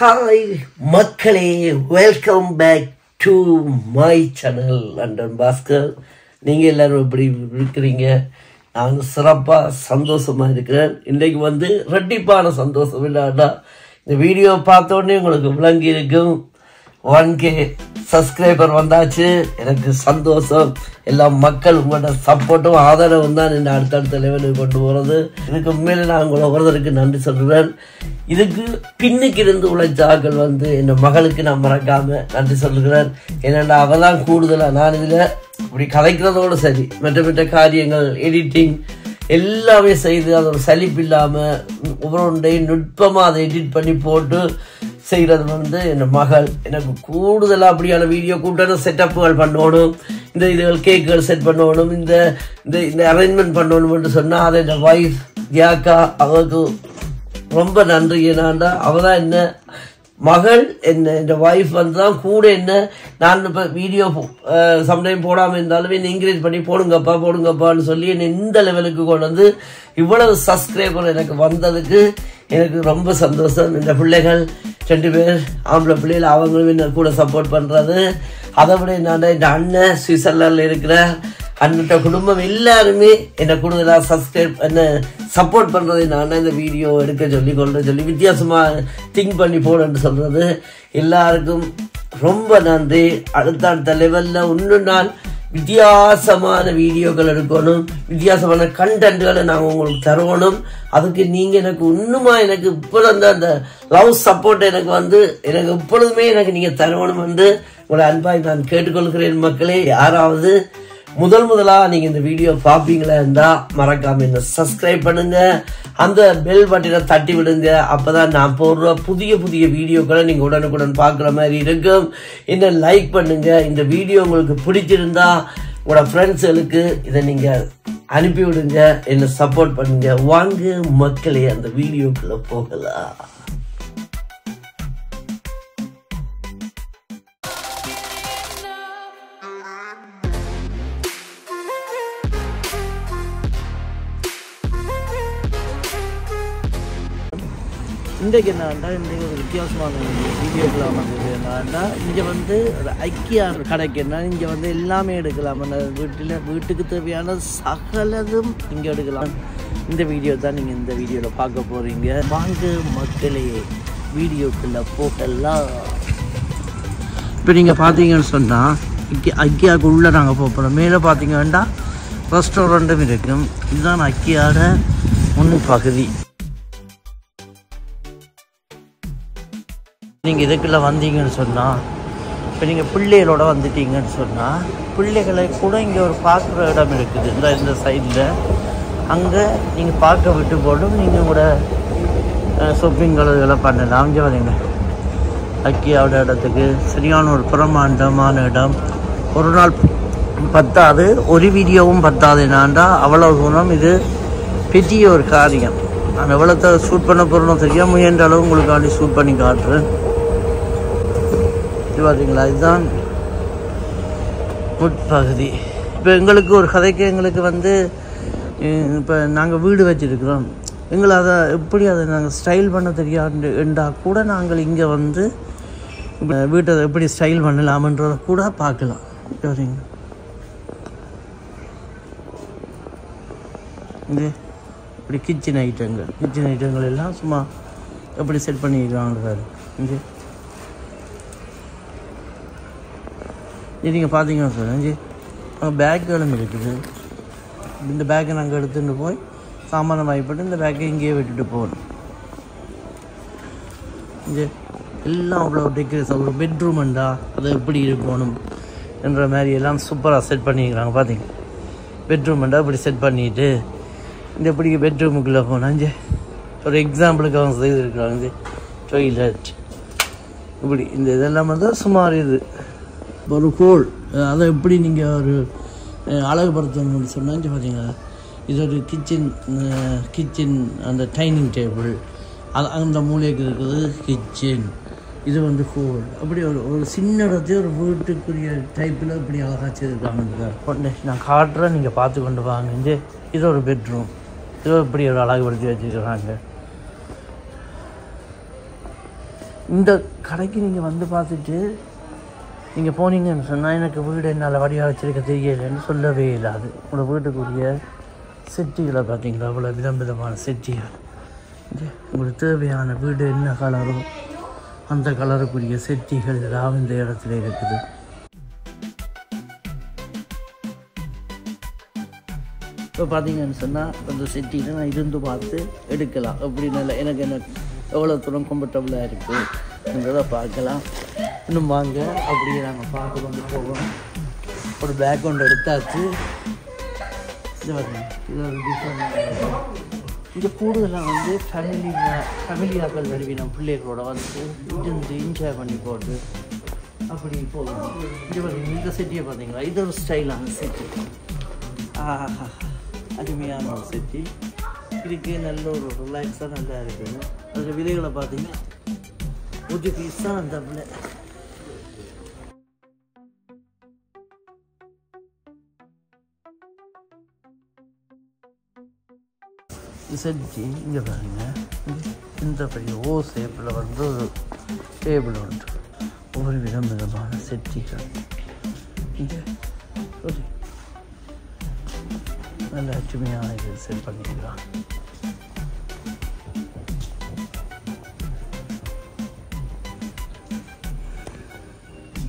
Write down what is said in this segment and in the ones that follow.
Hi மக்களே, welcome back to my channel London Bhaskar. நீங்கள் எல்லாரும் எப்படி இருக்கிறீங்க? நான் சிறப்பாக சந்தோஷமாக இருக்கிறேன். இன்றைக்கு ரெட்டிப்பான சந்தோஷம் இல்லாட்டா இந்த வீடியோ பார்த்தோடனே உங்களுக்கு விளங்கி இருக்கும். 1K சப்ஸ்கிரைபர் வந்தாச்சு. எனக்கு சந்தோஷம். எல்லா மக்கள் உங்களோட சப்போர்ட்டும் ஆதரவும் தான் இந்த அடுத்தடுத்த லெவலுக்கு கொண்டு போகிறது. இதுக்கு உண்மையில நான் உங்களை ஒருவருக்கு நன்றி சொல்கிறேன். இதுக்கு பின்னுக்கு இருந்து உழைச்ச ஆக்கள் என் மகளுக்கு நான் மறக்காம நன்றி சொல்லுகிறேன். ஏன்னா அவள் தான் கூடுதலாக நான் இதில் இப்படி கதைக்கிறதோடு சரி, மற்ற காரியங்கள் எடிட்டிங் எல்லாமே செய்து அது ஒரு சலிப்பு இல்லாமல் ஒவ்வொன்றையும் நுட்பமாக அதை எடிட் பண்ணி போட்டு செய்கிறது என் மகள். எனக்கு கூடுதலாக அப்படியான வீடியோ கூட்டான செட்டப்புகள் பண்ணணும், இந்த இதுகள் கேக்குகள் செட் பண்ணணும், இந்த இந்த அரேஞ்ச்மெண்ட் பண்ணணும்னு சொன்னால் அதை என் வைஃப் தியாக்கா அவருக்கு ரொம்ப நன்றி. ஏன்னாண்டா அவள் தான் என்ன மகள், என் வைஃப் தான் கூட என்ன. நான் இப்போ வீடியோ சம்டைம் போடாமல் இருந்தாலும் என்னை என்கரேஜ் பண்ணி போடுங்கப்பான்னு சொல்லி என்னை இந்த லெவலுக்கு கொண்டு இவ்வளவு சப்ஸ்கிரைபர் எனக்கு வந்ததுக்கு எனக்கு ரொம்ப சந்தோஷம். இந்த பிள்ளைகள் 2 பேர் ஆம்பளை பிள்ளைகள், அவங்களும் என்ன கூட சப்போர்ட் பண்ணுறது. அதை விட என்னன்னா இந்த அண்ணன் சுவிட்சர்லாண்டில் இருக்கிற அண்ணன் குடும்பம் எல்லாருமே என்னை கூடுதலாக என்ன சப்போர்ட் பண்ணுறது. நான் இந்த வீடியோ எடுக்க சொல்லி வித்தியாசமாக திங்க் பண்ணி போடுன்னு சொல்கிறது. எல்லாருக்கும் ரொம்ப நன்றி. அடுத்த லெவலில் இன்னும் நான் வித்தியாசமான வீடியோக்கள் எடுக்கணும், வித்தியாசமான கண்டென்ட்களை நாங்கள் உங்களுக்கு தருவணும். அதுக்கு நீங்கள் எனக்கு இன்னுமா எனக்கு இப்பொழுது அந்த லவ் சப்போர்ட் எனக்கு எனக்கு எப்பொழுதுமே எனக்கு நீங்கள் தருவணும் உங்களை அன்பாய் நான் கேட்டுக்கொள்கிறேன். மக்களே, யாராவது முதலாக நீங்கள் இந்த வீடியோ பார்ப்பீங்களா இருந்தால் மறக்காம என்ன சப்ஸ்கிரைப் பண்ணுங்க, அந்த பெல் பட்டனை தட்டி விடுங்க. அப்போதான் நான் போடுற புதிய வீடியோக்களை நீங்கள் உடனுக்குடன் பார்க்குற மாதிரி இருக்கும். என்ன லைக் பண்ணுங்க. இந்த வீடியோ உங்களுக்கு பிடிச்சிருந்தா உங்களோட ஃப்ரெண்ட்ஸுகளுக்கு இதை நீங்கள் அனுப்பி விடுங்க. என்ன சப்போர்ட் பண்ணுங்க. வாங்க மக்களே, அந்த வீடியோக்குள்ள போகலாம். இன்றைக்கு என்னன்னா இன்றைக்கு ஒரு வித்தியாசமான வீடியோக்கெலாம் என்னன்னா இங்கே ஐக்கியா கடைக்கு என்ன இங்கே எல்லாமே எடுக்கலாம். வீட்டுக்கு தேவையான சகலதும் இங்கே எடுக்கலாம். இந்த வீடியோ தான் நீங்கள் இந்த வீடியோவில் பார்க்க போகிறீங்க. வாங்க மக்களே, வீடியோக்குள்ளே போகலாம். இப்போ நீங்கள் பார்த்தீங்கன்னு சொன்னால் ஐக்கியாவுக்கு உள்ளே நாங்கள் போகிறோம். மேலே பார்த்தீங்கன்னா ரெஸ்டாரண்ட்டும் இருக்கும். இதுதான் ஐக்கியாவோட முன் பகுதி. நீங்கள் இதுக்குள்ளே வந்தீங்கன்னு சொன்னால், இப்போ நீங்கள் பிள்ளைகளோட வந்துட்டீங்கன்னு சொன்னால் பிள்ளைகளை கூட இங்கே ஒரு பார்க்குற இடம் இருக்குது. இந்த சைடில் அங்கே நீங்கள் பார்க்க விட்டு போட்டும் நீங்கள் கூட ஷாப்பிங்கள் இதெல்லாம் பண்ணலாம். இங்கே வரீங்க ஐக்கியாவோட இடத்துக்கு சரியான ஒரு பிரமாண்டமான இடம். ஒரு நாள் பத்தாது, ஒரு வீடியோவும் பத்தாது. என்னாண்டா அவ்வளோ தூரம் இது பெரிய ஒரு காரியம். நான் எவ்வளோத்தை ஷூட் பண்ண போகிறோம் தெரியாமல் முயன்ற அளவு உங்களுக்காண்டி ஷூட் பண்ணி காட்டுறேன். இது பார்த்தீங்களா, இதுதான் முற்பகுதி. இப்போ எங்களுக்கு ஒரு கதைக்கு எங்களுக்கு இப்போ நாங்கள் வீடு வச்சுருக்கிறோம். எங்களை அதை எப்படி அதை நாங்கள் ஸ்டைல் பண்ண தெரியாது என்றால் கூட நாங்கள் இங்கே வீட்டை எப்படி ஸ்டைல் பண்ணலாம்ன்றதை கூட பார்க்கலாம். சரிங்க, இங்கே இப்படி கிச்சன் ஐட்டங்கள் எல்லாம் சும்மா எப்படி செட் பண்ணிக்கிறாங்க. இங்கே நீங்கள் பார்த்தீங்கன்னா சார் இங்கே பேக்குகளும் இருக்குது. இந்த பேக்கை நாங்கள் எடுத்துகிட்டு போய் சாமானை வாங்கிப்பட்டு இந்த பேக்கை இங்கேயே விட்டுட்டு போகணும். இங்கே எல்லாம் அவ்வளோ டெக்கரேஷன், ஒரு பெட்ரூம்ண்டா அதை எப்படி இருக்கணும் என்ற மாதிரி எல்லாம் சூப்பராக செட் பண்ணிக்கிறாங்க. பார்த்தீங்க, பெட்ரூம்ண்டா இப்படி செட் பண்ணிவிட்டு இந்த எப்படி பெட்ரூமுக்குள்ளே போனால் இங்கே ஒரு எக்ஸாம்பிளுக்கு அவங்க செய்திருக்கிறாங்க. இங்கே டாய்லெட் இப்படி இந்த இதெல்லாம் சுமார் இது ஒரு ஹோல், அதை எப்படி நீங்கள் ஒரு அழகுபடுத்தணும்னு சொன்னால் இங்கே பார்த்தீங்களா, இது ஒரு கிச்சன் அந்த டைனிங் டேபிள், அது அந்த மூலைக்கு இருக்குது கிச்சன். இது ஹோல், அப்படி ஒரு சின்ன இடத்தையும் ஒரு வீட்டுக்குரிய டைப்பில் இப்படி அழகாக செய்திருக்காங்க. நான் காட்டுறேன், நீங்கள் பார்த்து கொண்டு வாங்க. இங்கே இது ஒரு பெட்ரூம், இது இப்படி ஒரு அழகுபடுத்தி வச்சுருக்கிறாங்க. இந்த கடைக்கு நீங்கள் வந்து பார்த்துட்டு நீங்கள் போனீங்கன்னு சொன்னால் எனக்கு வீடு என்னால் வடிவாக வச்சுருக்க தெரியலைன்னு சொல்லவே இல்லாது. உங்களோட வீட்டுக்குரிய செட்டிகளை பார்த்தீங்களா, அவ்வளோ விதமான செட்டிகள். உங்களுக்கு தேவையான வீடு என்ன கலரோ அந்த கலருக்குரிய செட்டிகள் எல்லாம் இந்த இடத்துல இருக்குது. இப்போ பார்த்தீங்கன்னு சொன்னால் அந்த செட்டியில் நான் இருந்து பார்த்து எடுக்கலாம். அப்படின்னு எனக்கு எவ்வளோ தூரம் கம்ஃபர்டபுளாக இருக்குதுன்றதை பார்க்கலாம். இன்னும் வாங்க அப்படியே நாங்கள் பார்த்து கொண்டு போவோம். ஒரு பேக் ஒன்று எடுத்தாச்சு. இது ஒரு டிஃப்ரெண்ட். இங்கே கூடுதலாக வந்து ஃபேமிலியாக்கள் வருவினம் பிள்ளைகளோட வந்து இருந்து என்ஜாய் பண்ணி போட்டு அப்படி போகணும். இந்த செட்டியை பார்த்தீங்களா, இது ஒரு ஸ்டைலான செட்டி. அருமையான ஒரு செட்டி இதுக்கு நல்ல ஒரு ரிலாக்ஸாக நல்லா இருக்குது. அதில் விதைகளை பார்த்தீங்கன்னா ஒரு பீஸ் தான் அந்த பிள்ளை. செட்டி இங்கே பாருங்க, இந்த பெரிய ஓ ஷேப்பில் வந்து ஒரு டேபிள் உண்டு. ஒவ்வொரு விதமான செட்டிகள் இங்கே ஒரு நல்ல அச்சுமையான இது செட் பண்ணிக்கலாம்.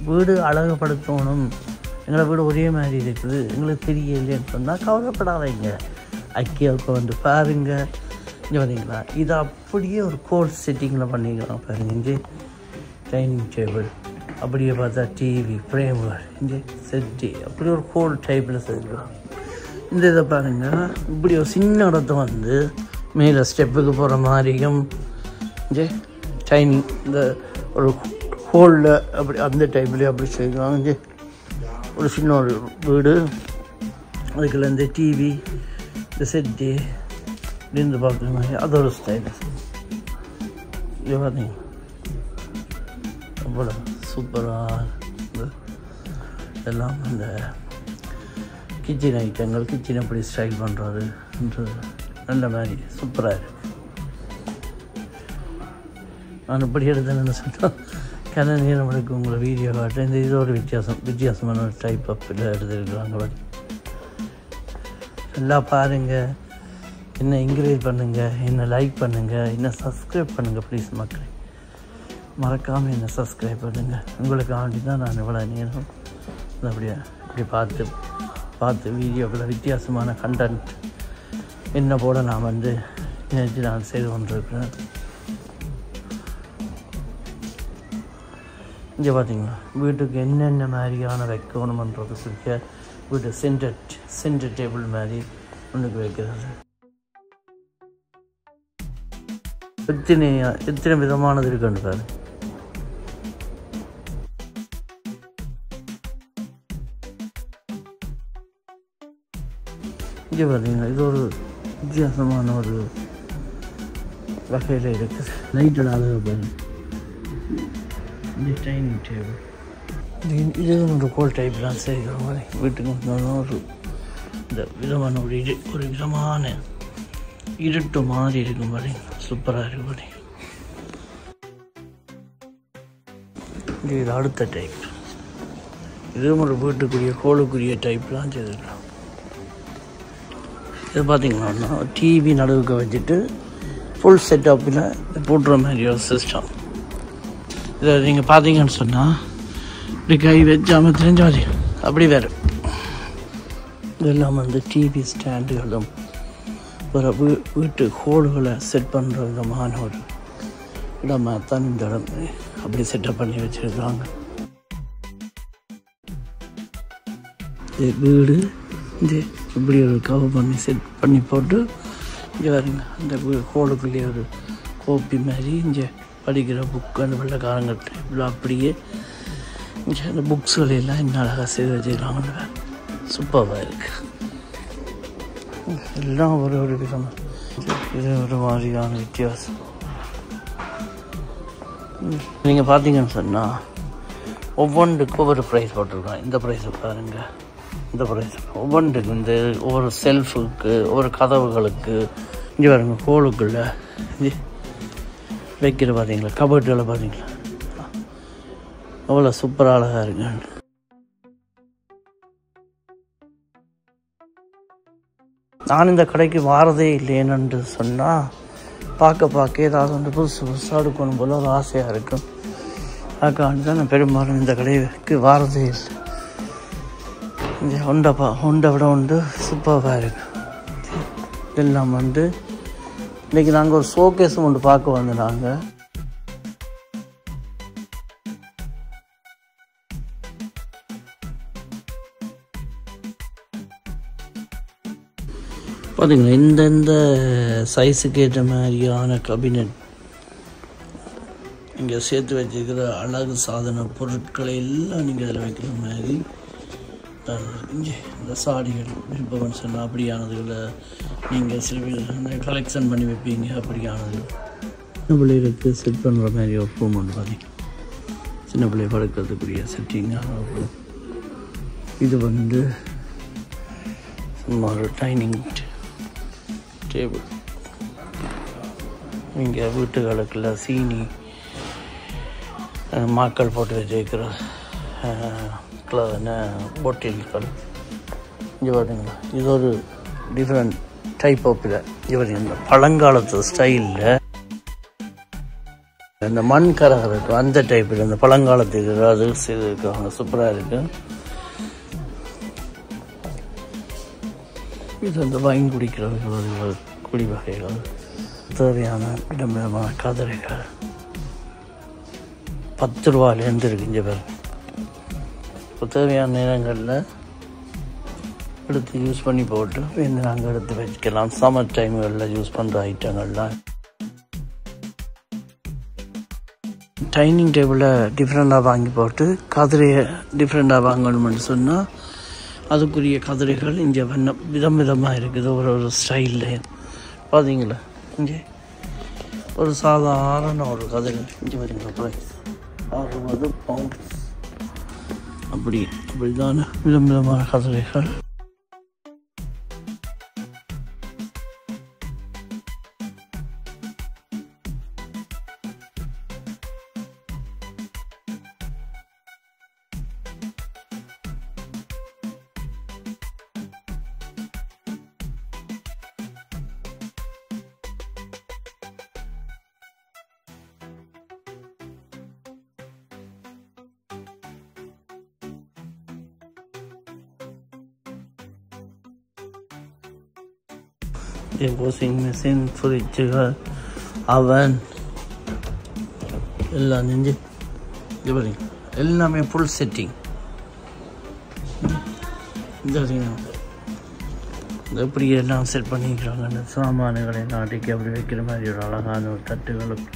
வீடு அழகுபடுத்தணும், எங்களை வீடு ஒரே மாதிரி இருக்குது, எங்களுக்கு தெரியலைன்னு சொன்னால் கவலைப்படாதீங்க. ஐக்கியாவுக்கு வந்து பாருங்க. இங்கே பார்த்தீங்களா, இது அப்படியே ஒரு கோல்ட் செட்டிங்கில் பண்ணிக்கலாம். பாருங்க, இங்கே டைனிங் டேபிள், அப்படியே பார்த்தா டிவி ஃப்ரேம்கள், இங்கே செட்டி அப்படி ஒரு கோல்ட் டைப்பில் செஞ்சுக்கலாம். இந்த இதை பாருங்கள், இப்படி ஒரு சின்ன இடத்த வந்து மேலே ஸ்டெப்புக்கு போகிற மாதிரியும் இங்கே டைனிங் இந்த ஒரு ஹோலில் அப்படி அந்த டைப்லேயே அப்படி செய்யலாம். இங்கே ஒரு சின்ன ஒரு வீடு, அதுக்குள்ள இந்த டிவி இந்த செட்டி இருந்து பார்க்குற மாதிரி அது ஒரு ஸ்டைல். இது பார்த்தீங்க அவ்வளோ சூப்பராக எல்லாம் இந்த கிச்சன் ஐட்டங்கள், கிச்சன் எப்படி ஸ்டைல் பண்ணுறதுன்றது நல்ல மாதிரி சூப்பராக இருக்குது. நான் இப்படி எடுத்தேன்னு சொன்னால் கன நேரம் எடுக்கும் உங்களை வீடியோ காட்டுறேன். இந்த இது ஒரு வித்தியாசமான ஒரு டைப் ஆஃப் இதில் எடுத்துருக்குறாங்க. எல்லாம் பாருங்கள், என்ன என்கரேஜ் பண்ணுங்கள், என்ன லைக் பண்ணுங்கள், என்ன சப்ஸ்கிரைப் பண்ணுங்கள் ப்ளீஸ் மக்களே. மறக்காமல் என்ன சப்ஸ்கிரைப் பண்ணுங்கள். உங்களுக்கு ஆண்டி தான் நான் இவ்வளோ நேரம் அப்படியே இப்படி பார்த்து வீடியோக்களை வித்தியாசமான கண்டென்ட் என்ன போட நான் வந்து நினைச்சு நான் செய்து கொண்டிருக்கிறேன். இங்கே பார்த்தீங்களா, வீட்டுக்கு என்னென்ன மாதிரியான வைக்கணுமன்றது குறிக்க வீட்டு சென்டர் டேபிள் மாதிரி ஒன்றுக்கு வைக்கிறது. எத்தனை விதமானது இருக்குன்னு பாரு. இங்கே பார்த்தீங்கன்னா இது ஒரு வித்தியாசமான ஒரு வகையில் இருக்குது. லைட்டோட அழகு பாருங்க. இந்த டைனிங் டேபிள் இது ஒரு கோல் டைப்லாம் செய்கிற மாதிரி வீட்டுக்கு வந்தாலும் ஒரு இந்த விதமான ஒரு விதமான இருட்டு மாதிரி இருக்கும் மாதிரி சூப்பராக இருக்கும் மாதிரி. இது அடுத்த டைப், இதுவும் ஒரு வீட்டுக்குரிய கோளுக்குரிய டைப்லாம் செய்திருக்கலாம். இது பார்த்தீங்கன்னா டிவி நடுவுக்கு வச்சுட்டு ஃபுல் செட்டப்பில் போட்டுற மாதிரி ஒரு சிஸ்டம். இதை நீங்கள் பார்த்தீங்கன்னு சொன்னால் இப்படி கை வச்சாமல் தெரிஞ்சாது அப்படி வேறு. இதெல்லாம் வந்து டிவி ஸ்டாண்டுகளும் ஒரு வீட்டு ஹோல்களை செட் பண்ணுற விதமான ஒரு இடமாக தான் இந்த இடம் அப்படி செட்டப் பண்ணி வச்சுருக்காங்க. இது வீடு இது இப்படி ஒரு கவர் பண்ணி செட் பண்ணி போட்டு இங்கே வருங்க. அந்த ஹோலுக்குள்ளேயே ஒரு கோப்பி மாதிரி இங்கே படிக்கிற புக்கு அந்த வெள்ளைக்காரங்கிட்ட இவ்வளோ அப்படியே இங்கே அந்த புக்ஸ்கள் எல்லாம் இன்னும் அழகாக செய்து வச்சுக்கிறாங்கன்னு சூப்பராக இருக்குது. எல்லாம் ஒரு விதமாக இது ஒரு மாதிரியான வித்தியாசம். நீங்கள் பார்த்தீங்கன்னு சொன்னால் ஒவ்வொன்றுக்கும் ஒவ்வொரு ப்ரைஸ் போட்டிருக்கோம். இந்த ப்ரைஸை பாருங்கள், இந்த ப்ரைஸ் ஒவ்வொன்றுக்கு இந்த ஒவ்வொரு செல்ஃபுக்கு ஒவ்வொரு கதவுகளுக்கு இங்கே பாருங்க ஹோலுக்குள்ள வைக்கிற பார்த்தீங்களா, கபர்டுகளை பார்த்தீங்களா அவ்வளோ சூப்பராக அழகாக இருக்கு. நான் இந்த கடைக்கு வாரதே இல்லைன்னு சொன்னால் பார்க்க ஏதாவது வந்து புதுசாக எடுக்கணும் போல் ஒரு ஆசையாக இருக்கும். அதுக்காண்டி தான் நான் பெரும்பாலும் இந்த கடைக்கு வாரதே இல்லை. இந்த ஹொண்டை விட வந்து சூப்பராக இருக்கு. இதெல்லாம் வந்து இன்றைக்கி நாங்கள் ஒரு ஷோகேஸும் ஒன்று பார்க்க வந்து நாங்கள் பார்த்தீங்களா, இந்தந்த சைஸுக்கு ஏற்ற மாதிரியான கேபினட் இங்கே சேர்த்து வச்சுருக்கிற அழகு சாதன பொருட்களை எல்லாம் நீங்கள் அதில் வைக்கிற மாதிரி இங்கே இந்த சாடிகள் விருப்பம்னு சொன்னால் அப்படியானதுகளை நீங்கள் சில பேர் கலெக்ஷன் பண்ணி வைப்பீங்க. அப்படியானது சின்ன பிள்ளைகளுக்கு செட் பண்ணுற மாதிரி ஒரு ரூம் ஒன்று பார்த்தீங்க, சின்ன பிள்ளை படுக்கிறதுக்குரிய செட்டிங்கான ரூம். இது வந்து சும்மா ஒரு டைனிங் டேபிள். இங்கே வீட்டுகளுக்குள்ள சீனி மாக்கள் போட்டு வச்சுருக்கிற பாட்டில்கள். இங்கே பார்த்தீங்களா, இது ஒரு டிஃப்ரெண்ட் டைப் ஆஃப் இதை இங்கே பார்த்தீங்கன்னா பழங்காலத்து ஸ்டைலில் இந்த மண் கரகம் இருக்கும், அந்த டைப்பில் இந்த பழங்காலத்துக்கு அது செய்திருக்காங்க. சூப்பராக இருக்குது. இது அந்த வாங்கி குடிக்கிறவர்கள் குடி வகைகள், தேவையான விதமான கதிரைகள் 10 ரூபாயிலேருந்து இருக்கு. இங்கே பேர் இப்போ தேவையான நேரங்களில் எடுத்து யூஸ் பண்ணி போட்டு நாங்கள் எடுத்து வச்சுக்கலாம். சம்மர் டைம்களில் யூஸ் பண்ணுற ஐட்டங்கள்லாம். டைனிங் டேபிளை டிஃப்ரெண்ட்டாக வாங்கி போட்டு கதிரையை டிஃப்ரெண்ட்டாக வாங்கணும்னு சொன்னால் அதுக்குரிய கதிரைகள் இங்கே விதமாக இருக்குது. ஒரு ஸ்டைலில் பார்த்தீங்களா, இங்கே ஒரு சாதாரண ஒரு கதிரை இங்கே பார்த்தீங்களா ப்ரைஸ் 60 பவுண்ட்ஸ். அப்படிதான விதமான கதிரைகள். வாஷிங் மிஷின், ஃப்ரிட்ஜுகள், அவன் எல்லாம் செஞ்சு எல்லாமே ஃபுல் செட்டிங். எப்படி எல்லாம் செட் பண்ணிக்கிறாங்க. அந்த சாமான்களை நாட்டிக்கு அப்படி வைக்கிற மாதிரி ஒரு அழகான ஒரு தட்டுகளும்.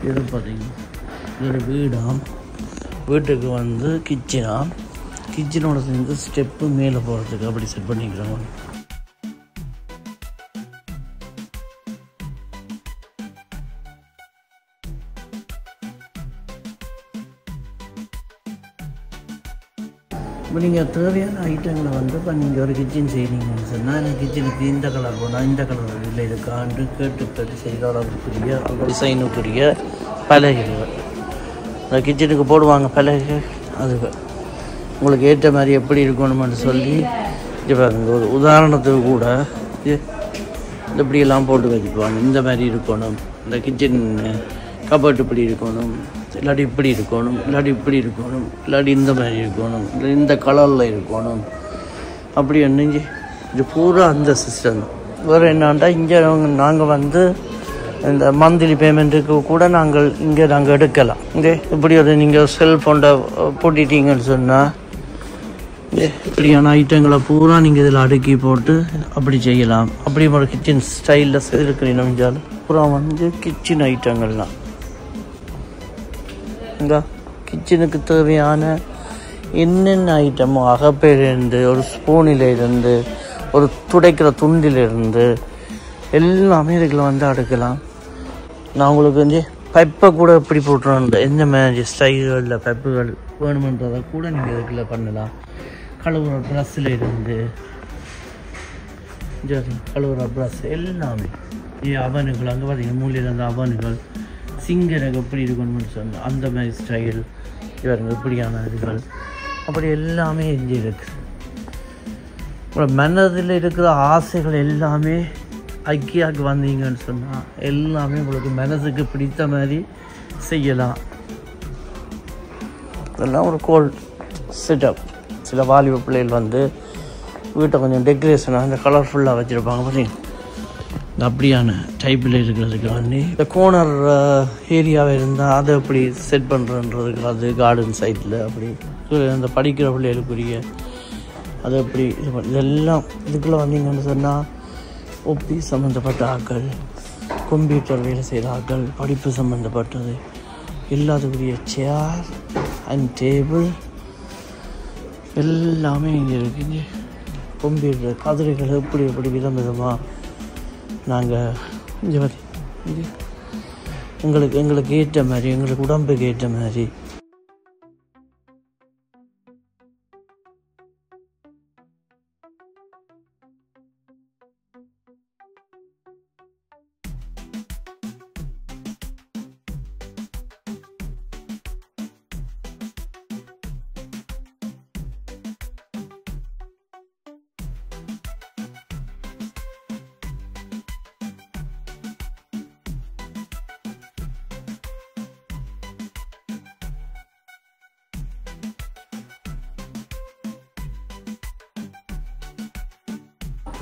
இது பார்த்தீங்கன்னா இது வீட்டுக்கு வந்து கிச்சனோட சேர்ந்து ஸ்டெப்பு மேலே போகிறதுக்கு அப்படி செட் பண்ணிக்கிறாங்க. இப்போ நீங்கள் தேவையான ஐட்டங்களை வந்து இப்போ நீங்கள் ஒரு கிச்சன் செய்கிறீங்கன்னு சொன்னால் எனக்கு கிச்சனுக்கு இந்த கலர் போனால் இந்த கலர் இல்லை இதுக்காண்டு கேட்டு செய்கிற அளவுக்குரிய டிசைனுக்குரிய பலகைகள் இந்த கிச்சனுக்கு போடுவாங்க. பலகை அது உங்களுக்கு ஏற்ற மாதிரி எப்படி இருக்கணும்னு சொல்லி இப்போ ஒரு உதாரணத்துக்கு கூட இப்படியெல்லாம் போட்டு வச்சுக்குவாங்க. இந்த மாதிரி இருக்கணும், இந்த கிச்சன் கபோர்ட் இப்படி இருக்கணும், இல்லாட்டி இப்படி இருக்கணும், இல்லாட்டி இப்படி இருக்கணும், இல்லாட்டி இந்த மாதிரி இருக்கணும், இல்லை இந்த கலரில் இருக்கணும். அப்படி என்னஞ்சி இது பூரா அந்த சிஸ்டம். வேறு என்னான்டா இங்கே நாங்கள் வந்து இந்த மந்த்லி பேமெண்ட்டுக்கு கூட நாங்கள் எடுக்கலாம். இங்கே இப்படி ஒரு நீங்கள் செல்ஃபோன்ட போட்டிட்டீங்கன்னு சொன்னால் இப்படியான ஐட்டங்களை பூரா நீங்கள் இதில் அடுக்கி போட்டு அப்படி செய்யலாம். அப்படி ஒரு கிச்சன் ஸ்டைலில் இருக்கிறீங்க. பூரா வந்து கிச்சன் ஐட்டங்கள்லாம் இந்த கிச்சனுக்கு தேவையான என்னென்ன ஐட்டமோ அகப்பையிலேருந்து ஒரு ஸ்பூனிலேருந்து ஒரு துடைக்கிற துண்டிலிருந்து எல்லாமே இதுக்குள்ள வந்து அடுக்கலாம். நான் உங்களுக்கு வந்து பைப்பை கூட எப்படி போட்டுறோம், எந்த மாதிரி ஸ்டைல்களில் பைப்புகள் வேணுமென்றதை கூட நீங்கள் இதுக்குள்ள பண்ணலாம். கழுவுற ப்ரஷ்ஷில் இருந்து கழுவுற ப்ரஷ் எல்லாமே அவனுகள் அங்கே பார்த்தீங்கன்னா மூலையில் இருந்த அவனுகள் சிங்க் எனக்கு எப்படி இருக்கணும்னு சொன்னேன் அந்த மாதிரி ஸ்டைல் இவருங்க இப்படியான இதுகள் அப்படி எல்லாமே இங்கே இருக்குது. அப்புறம் மனதில் இருக்கிற ஆசைகள் எல்லாமே ஐக்கியாவுக்கு வந்தீங்கன்னு சொன்னால் எல்லாமே உங்களுக்கு மனதுக்கு பிடித்த மாதிரி செய்யலாம். இதெல்லாம் ஒரு கோல் செட்டப். சில வாலிப பிள்ளைகள் வந்து வீட்டை கொஞ்சம் டெக்கரேஷனாக இந்த கலர்ஃபுல்லாக வச்சுருப்பாங்க பார்த்தீங்க. அப்படியான டைப்பில் இருக்கிறதுக்கு வந்து இந்த கோனர் ஏரியாவில் இருந்தால் அதை எப்படி செட் பண்ணுறன்றதுக்கு அது கார்டன் சைட்டில் அப்படி இந்த படிக்கிற பிள்ளைகளுக்குரிய அது எப்படி இதெல்லாம் இதுக்குள்ளே வந்தீங்கன்னு சொன்னால் ஒப்பி சம்மந்தப்பட்ட ஆக்கள், கம்ப்யூட்டர் வேலை செய்கிற ஆக்கள், படிப்பு சம்மந்தப்பட்டது எல்லாத்துக்குரிய சேர் அண்ட் டேபிள் எல்லாமே இங்கே இருக்குது. கம்ப்யூட்டர் கதிரைகள் எப்படி எப்படி விதம் விதமாக நாங்கள் இங்கே பார்த்தி எங்களுக்கு ஏற்ற மாதிரி எங்களுக்கு உடம்புக்கு ஏற்ற மாதிரி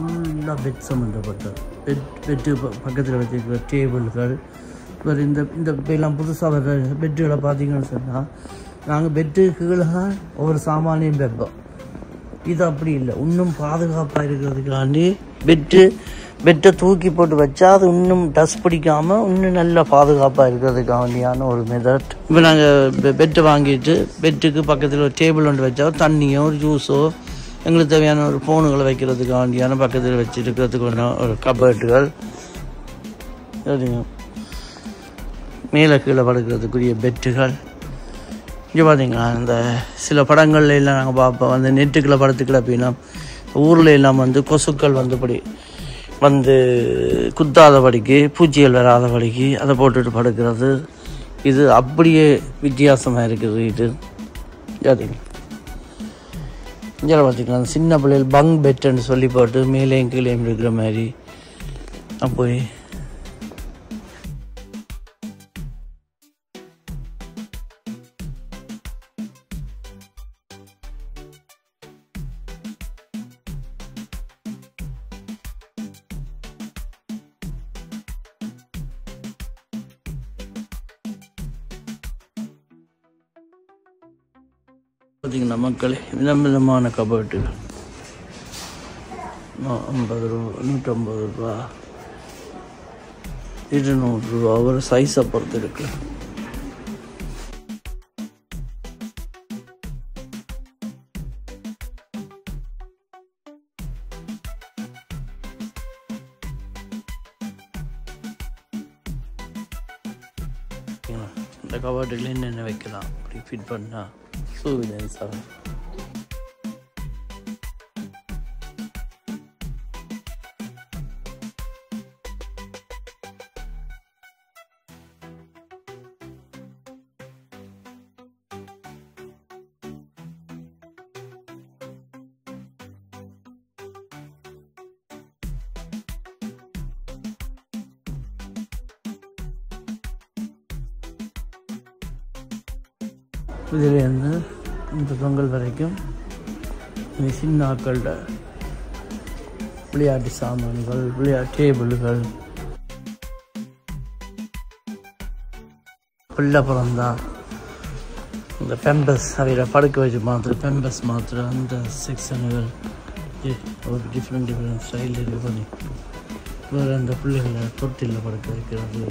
ஃபுல்லாக பெட் சம்மந்தப்பட்ட பெட்டு பக்கத்தில் வச்சுருக்கிற டேபிள்கள் வேறு இந்த எல்லாம் புதுசாக வர பெட்டுகளை பார்த்தீங்கன்னு சொன்னால் நாங்கள் பெட்டு கீழே தான் ஒவ்வொரு சாமானையும் வைப்போம். இது அப்படி இல்லை, இன்னும் பாதுகாப்பாக இருக்கிறதுக்காண்டி பெட்டை தூக்கி போட்டு வச்சா அது இன்னும் டஸ்ட் பிடிக்காமல் இன்னும் நல்ல பாதுகாப்பாக இருக்கிறதுக்காண்டியான ஒரு மெத்தட். இப்போ நாங்கள் பெட்டை வாங்கிட்டு பெட்டுக்கு பக்கத்தில் ஒரு டேபிள் ஒன்று வச்சா தண்ணியோ ஒரு ஜூஸோ எங்களுக்கு தேவையான ஒரு ஃபோனுகளை வைக்கிறதுக்கு வேண்டியான பக்கத்தில் வச்சுருக்கிறதுக்கு ஒரு கபர்ட்டுகள், மேலே கீழே படுக்கிறதுக்குரிய பெட்டுகள். இங்கே பார்த்தீங்களா இந்த சில படங்கள்ல எல்லாம் நாங்கள் பார்ப்போம், அந்த நெட்டுக்குள்ளே படத்துக்குள்ள அப்படின்னா ஊரில் எல்லாம் வந்து கொசுக்கள் வந்து குத்தாதபடிக்கு பூச்சிகள் வராதபடிக்கு அதை போட்டுட்டு படுக்கிறது. இது அப்படியே வித்தியாசமாக இருக்குது. இது பார்த்தீங்க இங்கே பார்த்திக்கலாம் சின்ன பிள்ளைகள் பங்க் பெட்டுன்னு சொல்லி போட்டு மேலேயும் கீழேயும் இருக்கிற மாதிரி போய் பார்த்தீங்கன்னா மக்களே விதமான கபர்ட்டுகள் 50 ரூபா, 150 ரூபா, 200 ரூபா ஒரு சைஸை பொறுத்து இருக்கு. இந்த கபர்ட்டுகள் என்னென்ன வைக்கலாம் அப்படி ஃபிட் பண்ணால் சூழ்நிலை இதிலேருந்து இந்த தொங்கல் வரைக்கும் சின்ன ஆக்களோட விளையாட்டு சாமான்கள், டேபிள்கள், பிள்ளை பிறந்தா இந்த பெம்பஸ் அவையில் படுக்க வச்சு பெம்பஸ் மாத்திர அந்த செக்ஷனுகள் ஒரு டிஃப்ரெண்ட் ஸ்டைல் இது பண்ணி வேறு அந்த பிள்ளைகளை தொட்டிலில் படுக்க வைக்கிறது.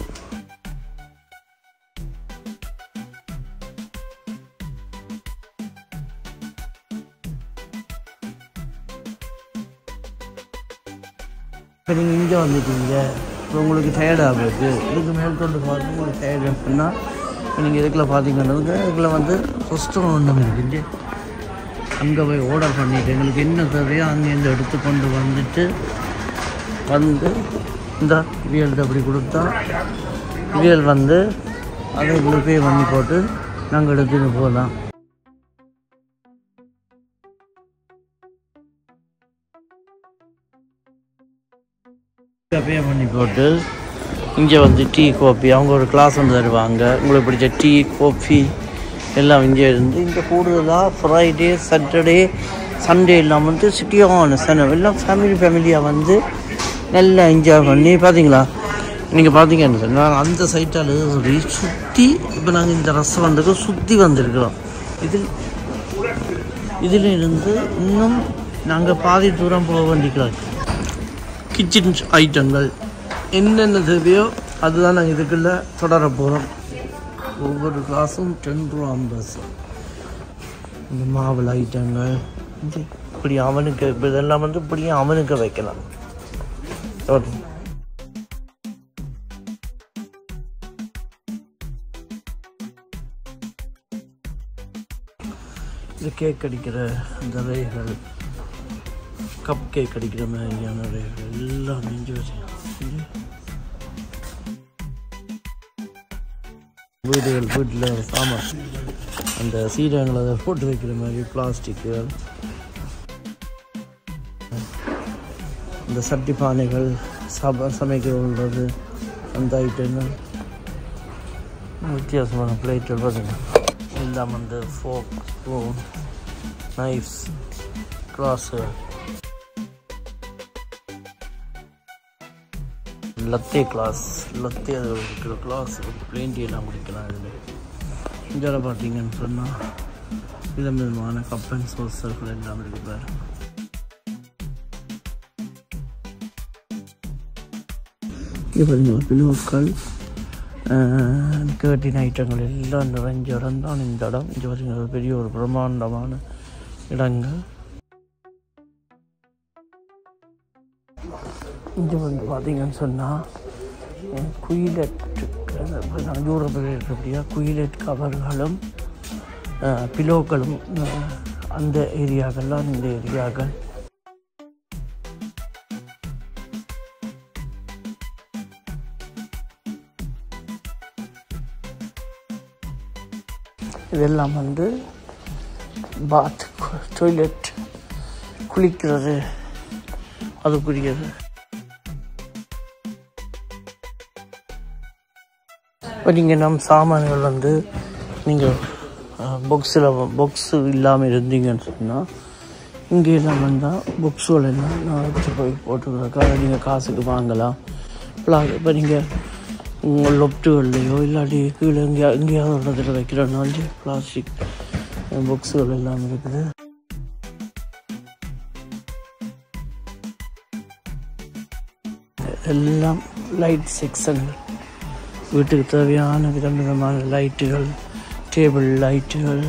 இப்போ நீங்கள் இங்கே வந்துட்டீங்க, இப்போ உங்களுக்கு டயர்டாக இருக்குது, இதுக்கு மேல் கொண்டு பார்த்து உங்களுக்கு டயர்டு அப்படின்னா இப்போ நீங்கள் இதுக்குள்ள பார்த்தீங்கன்னா இதுக்குள்ள வந்து ரெஸ்டாரண்ட் ஒன்று இருக்குது. அங்கே போய் ஆர்டர் பண்ணிவிட்டு எங்களுக்கு என்ன தேவையோ அங்கேருந்து எடுத்து கொண்டு வந்து இந்த இவியல்கிட்ட அப்படி கொடுத்தா இவியல் வந்து அதை பே பண்ணி போட்டு நாங்கள் எடுத்துன்னு போகலாம். பே பண்ணி போட்டு இங்கே வந்து டீ காஃபி அவங்க ஒரு கிளாஸ் வந்து தருவாங்க. உங்களுக்கு பிடிச்ச டீ காஃபி எல்லாம் இங்கே இருந்து இங்கே கூடுதலாக ஃப்ரைடே சாட்டர்டே சண்டே எல்லாம் வந்து சிட்டியான சனம் எல்லாம் ஃபேமிலியாக வந்து நல்லா என்ஜாய் பண்ணி பார்த்தீங்களா. நீங்கள் பார்த்தீங்கன்னு சொன்னால் அந்த சைட்டால் சுற்றி இப்போ நாங்கள் இந்த ரெஸ்டாரண்ட்டுக்கு சுற்றி வந்திருக்கிறோம். இதில் இருந்து இன்னும் நாங்கள் பாதி தூரம் போக வேண்டிக்கிறோம். கிச்சன் ஐட்டங்கள் என்னென்ன தேவையோ அதுதான் நாங்கள் இதுக்குள்ளே தொடர போகிறோம். ஒவ்வொரு கிளாஸும் 10 ரூபா 50. இந்த மாவுள் ஐட்டங்கள் இப்படி அவனுக்கு இதெல்லாம் வந்து இப்படியே அவனுக்கு வைக்கலாம். இது கேக் அடிக்கிற அந்த ரேகள், கப் கேக் அடிக்கிற மாதிரியான ரேகள் எல்லாம் நெஞ்சு வச்சு வீட்டில் சாமான் அந்த சீரகங்களை அதை போட்டு வைக்கிற மாதிரி பிளாஸ்டிக்குகள், இந்த சட்டி பானைகள் சமைக்கிறது அந்த ஐட்டங்கள், வித்தியாசமான பிளேட்டுகள் பார்த்தீங்கன்னா எல்லாம் வந்து fork, spoon, knives, glass, latte glass, latte அது இருக்கிற கிளாஸ் பிளேன் டீ எல்லாம் குடிக்கலாம். இதில் இந்தியாவில் பார்த்தீங்கன்னு சொன்னால் விதவிதமான கப் அண்ட் சோசர்கள் எல்லாம் இருக்குது. இங்கே பார்த்தீங்கன்னா பிலோக்கள், கேட்டின் ஐட்டங்கள் எல்லாம் நிறைஞ்ச இடம் தான் இந்த இடம். இங்கே பார்த்தீங்கன்னா பெரிய ஒரு பிரம்மாண்டமான இடங்கள். இங்கே வந்து பார்த்தீங்கன்னு சொன்னால் குயிலெட், யூரோப்பில் இருக்கிறபடியா குயிலெட் கவர்களும் பிலோக்களும் அந்த ஏரியாக்கள்லாம் இந்த ஏரியாக்கள். இதெல்லாம் வந்து பாத், டாய்லெட், குளிக்கிறது அதுக்குரியது. இப்போ நீங்கள் நம் சாமான்கள் வந்து நீங்கள் பொக்ஸு இல்லாமல் இருந்தீங்கன்னு சொன்னால் இங்கேயெல்லாம் வந்தால் பொக்ஸுகள் எல்லாம் நான் வச்சு போய் போட்டுக்கிறதுக்காக நீங்கள் காசுக்கு வாங்கலாம். இப்போ நீங்கள் உங்கள் லொப்டுகள்லையோ இல்லாட்டி கீழே எங்கேயாவது ஒரு இடத்துல வைக்கிறனால பிளாஸ்டிக் பொக்ஸுகள் எல்லாம் இருக்குது. எல்லாம் லைட் செக்ஷன், வீட்டுக்கு தேவையான விதமான லைட்டுகள், டேபிள் லைட்டுகள்,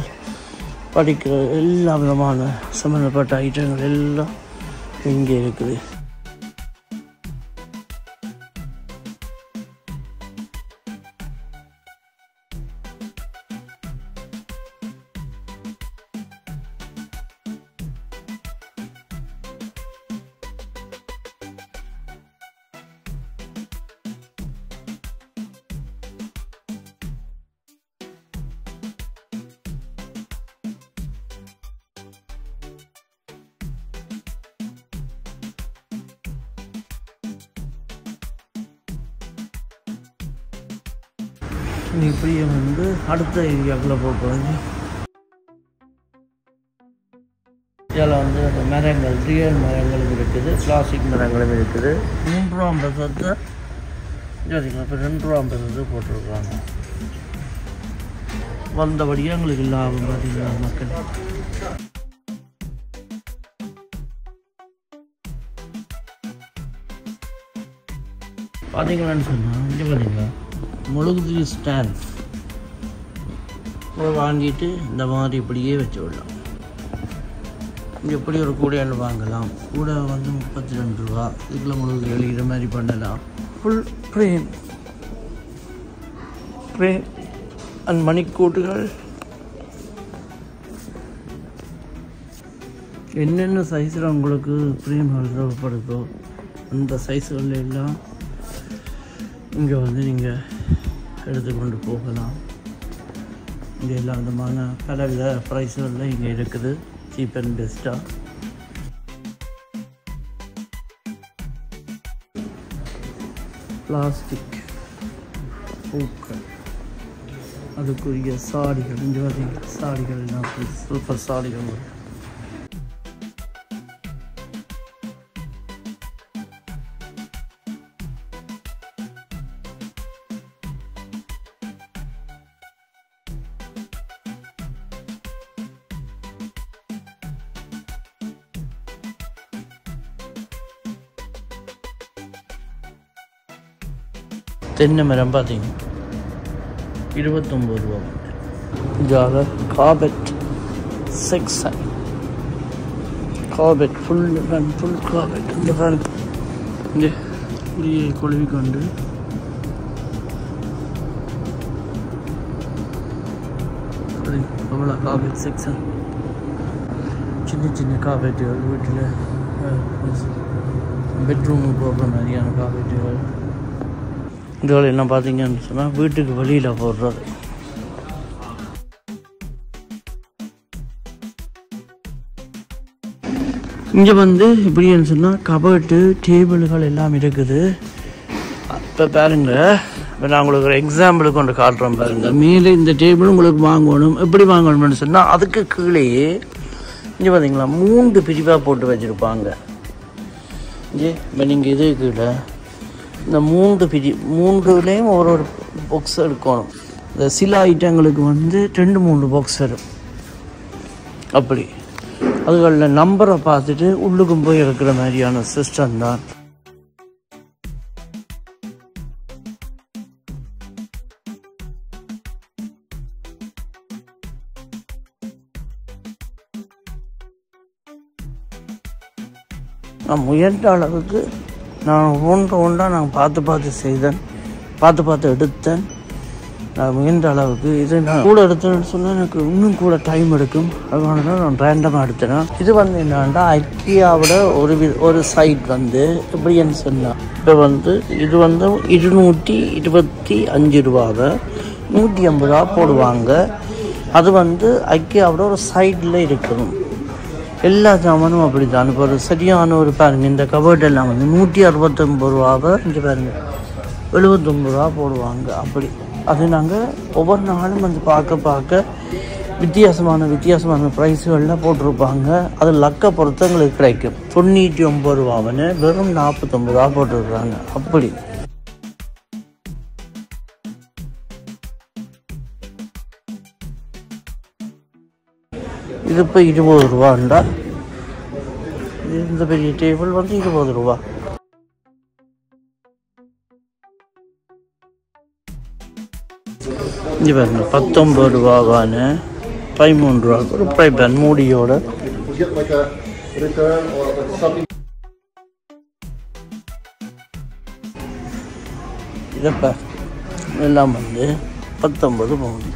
படிக்கிற எல்லா விதமான சம்மந்தப்பட்ட ஐட்டங்கள் எல்லாம் இங்கே இருக்குது. இப்படியே வந்து அடுத்த ஏரியாக்குள்ளே போக்குவாங்க. இதில் வந்து அந்த மரங்கள், ரியல் மரங்களும் இருக்குது, பிளாஸ்டிக் மரங்களும் இருக்குது. 3 ரூபா 50 இப்போ 2 ரூபா 50 போட்டிருக்காங்க. வந்தபடியாக எங்களுக்கு லாபம் பார்த்தீங்கன்னா மக்கள். பார்த்தீங்களான்னு சொன்னால் இங்கே பார்த்தீங்களா முழுகுதிரி ஸ்டாண்ட் வாங்கிட்டு இந்த மாதிரி இப்படியே வச்சு விடலாம். இங்கே எப்படி ஒரு கூடையால் வாங்கலாம். கூடை வந்து 32 ரூபா. இதுக்குள்ள முழுகுதிரி எழுகிற மாதிரி பண்ணலாம். ஃபுல் ஃப்ரேம் அண்ட் மணிக்கூட்டுகள் என்னென்ன சைஸில் உங்களுக்கு ஃப்ரேம்கள் தேவைப்படுதோ அந்த சைஸுகள் எல்லாம் இங்கே வந்து நீங்கள் எடுத்துக்கொண்டு போகலாம். இங்கே எல்லா விதமான பலவித ப்ரைஸுகளில் இங்கே இருக்குது, சீப் அண்ட் பெஸ்ட்டாக. பிளாஸ்டிக் பூக்கள், அதுக்குரிய சாடிகள், இங்கே பார்த்தீங்கன்னா சாடிகள் எல்லாம் சூப்பர் சாடிகள். தென்னை மரம் பார்த்தீங்க 29 ரூபா. இதால் carpet section, carpet full carpet. இந்த பாருங்க, இங்கே இப்படியே கொழுவி கொண்டு அவ்வளோ கார்பெட் செக்ஷன். சின்ன சின்ன கார்பெட்டுகள் வீட்டில் பெட்ரூமுக்கு போடுற மாதிரியான கார்பெட்டுகள். இதுகள் என்ன பார்த்தீங்கன்னு சொன்னால் வீட்டுக்கு வெளியில் போடுறது. இங்கே வந்து இப்படின்னு சொன்னால் கபர்ட்டு டேபிள்கள் எல்லாம் இருக்குது. இப்போ பாருங்க, இப்போ நான் உங்களுக்கு ஒரு எக்ஸாம்பிளுக்கு கொண்டு காட்டுறோம் பாருங்கள். மேலே இந்த டேபிள் உங்களுக்கு வாங்கணும். எப்படி வாங்கணும்னு சொன்னால் அதுக்கு கீழேயே இங்கே பார்த்தீங்களா 3 பிரிவாக போட்டு வச்சுருப்பாங்க. இங்கே இப்போ நீங்கள் இது கீழே இந்த 3லேயும் ஒரு பாக்ஸ் எடுக்கணும். இந்த சில ஐட்டங்களுக்கு வந்து 2-3 பாக்ஸ் வரும். அப்படி அதுகளில் நம்பரை பார்த்துட்டு உள்ளுக்கும் போய் எடுக்கிற மாதிரியான சிஸ்டம் தான். நான் முயன்ற அளவுக்கு நான் ஒன்றா நான் பார்த்து செய்தேன், பார்த்து எடுத்தேன். நான் முயன்ற அளவுக்கு இது நான் கூட எடுத்தேன்னு சொன்னால் எனக்கு இன்னும் கூட டைம் எடுக்கும். அதனால தான் நான் ரேண்டமாக எடுத்தேன். இது வந்து என்னன்னா ஐக்கியாவோட ஒரு சைட் வந்து எப்படின்னு சொன்னால், இப்போ வந்து இது வந்து 225 ரூபாவை 150 ரூபா போடுவாங்க. அது வந்து ஐக்கியாவோட ஒரு சைடில் இருக்கணும். எல்லா சாமானும் அப்படி தான். இப்போ ஒரு சரியான ஒரு பாருங்க, இந்த கபர்ட் எல்லாம் வந்து 169 ரூபாவை இங்கே பாருங்க 79 ரூபா போடுவாங்க. அப்படி அது நாங்கள் ஒவ்வொரு நாளும் வந்து பார்க்க வித்தியாசமான ப்ரைஸுகளில் போட்டிருப்பாங்க. அது லக்கை பொறுத்து எங்களுக்கு கிடைக்கும். 99 ரூபாவுன்னு வெறும் 49 ரூபா போட்டிருக்காங்க. அப்படி இது இப்போ 20 ரூபாண்டா. இந்த பெரிய டேபிள் வந்து 20 ரூபா. இங்கே பாருங்க 19 ரூபாவான 13 ரூபா ஒரு ப்ரைபேன் மூடியோட. இதப்ப எல்லாம் வந்து 19 பவுண்டு.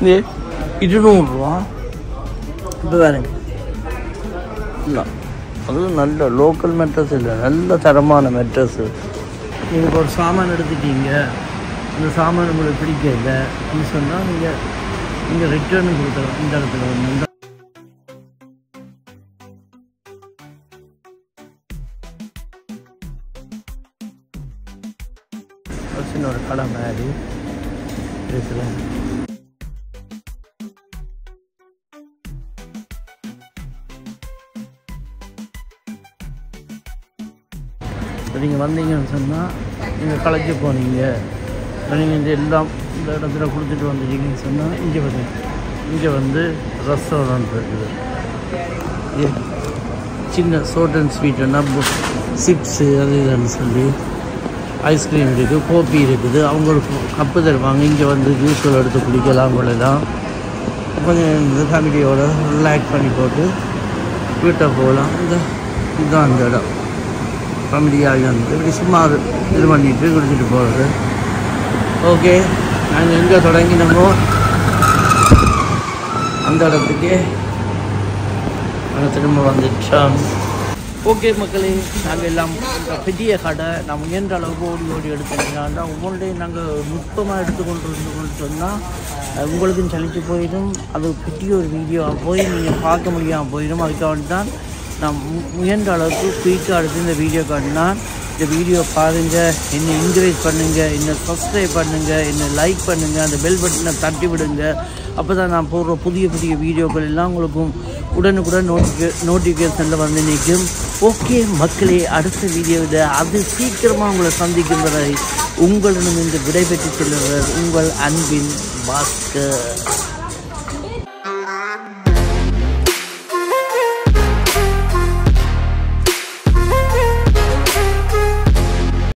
200 ரூபா. இப்போ பாருங்க, இல்லை அது நல்ல லோக்கல் மெட்ரஸ் இல்லை, நல்ல தரமான மெட்ரஸ்ஸு. நீங்கள் ஒரு சாமான் எடுத்துட்டீங்க, அந்த சாமான் உங்களுக்கு பிடிக்கல அப்படின்னு சொன்னால் நீங்கள் ரிட்டர்னு கொடுக்கலாம். இந்த இடத்துல வந்து சின்ன ஒரு கடை மாதிரி இருக்குது. நீங்கள் வந்தீங்கன்னு சொன்னால் நீங்கள் களைச்சி போனீங்க, நீங்கள் இந்த எல்லாம் இந்த இடத்துல கொடுத்துட்டு வந்துட்டீங்கன்னு சொன்னால் இங்கே வந்து ரெஸ்டாரண்ட் இருக்குது. சின்ன ஷார்ட் அண்ட் ஸ்வீட்டுன்னா சிப்ஸு அது இதுன்னு சொல்லி ஐஸ்கிரீம் இருக்குது, கோப்பி இருக்குது. அவங்களுக்கு கப்பு தருவாங்க. இங்கே வந்து ஜூஸ்கள் எடுத்து குடிக்கலாம். கொள்ளலாம். கொஞ்சம் இந்த ஃபேமிலியோடு ரிலாக்ஸ் பண்ணி போட்டு வீட்டை போகலாம். இதுதான் அந்த இடம். ஃபேமிலியாக வந்து இப்படி சும்மா இது பண்ணிட்டு குடிச்சிட்டு போகிறது. ஓகே, நாங்கள் எங்கே தொடங்கினோமோ அந்த இடத்துக்கே நாங்கள் திரும்ப வந்துட்டோம். ஓகே மக்களே, நாங்கள் எல்லாம் பெரிய கடை நான் முயன்ற அளவுக்கு ஓடி எடுத்துட்டீங்கன்னா ஒவ்வொன்றையும் நாங்கள் நுட்பமாக எடுத்துக்கொண்டு சொன்னால் உங்களுக்கும் சலித்து போயிடும். அது பெரிய ஒரு வீடியோவாக போய் நீங்கள் பார்க்க முடியாமல் போயிடும். அதுக்காக தான் நான் முயன்ற அளவுக்கு குயிக்காக எடுத்து இந்த வீடியோ காட்டினான். இந்த வீடியோ பாருங்கள், என்னை என்கரேஜ் பண்ணுங்கள், என்னை சப்ஸ்கிரைப் பண்ணுங்கள், என்னை லைக் பண்ணுங்கள், அந்த பெல் பட்டனை தட்டி விடுங்க. அப்போ தான் நான் போடுற புதிய வீடியோக்கள் எல்லாம் உங்களுக்கும் உடனுக்குடன் நோட்டிஃபிகேஷனில் வந்து நிற்கும். ஓகே மக்களே, அடுத்த வீடியோவில் அது சீக்கிரமாக உங்களை சந்திக்கும் வரை உங்களிடம் இந்த விடைபெற்று செல்லுங்கள் உங்கள் அன்பின் பாஸ்கர்.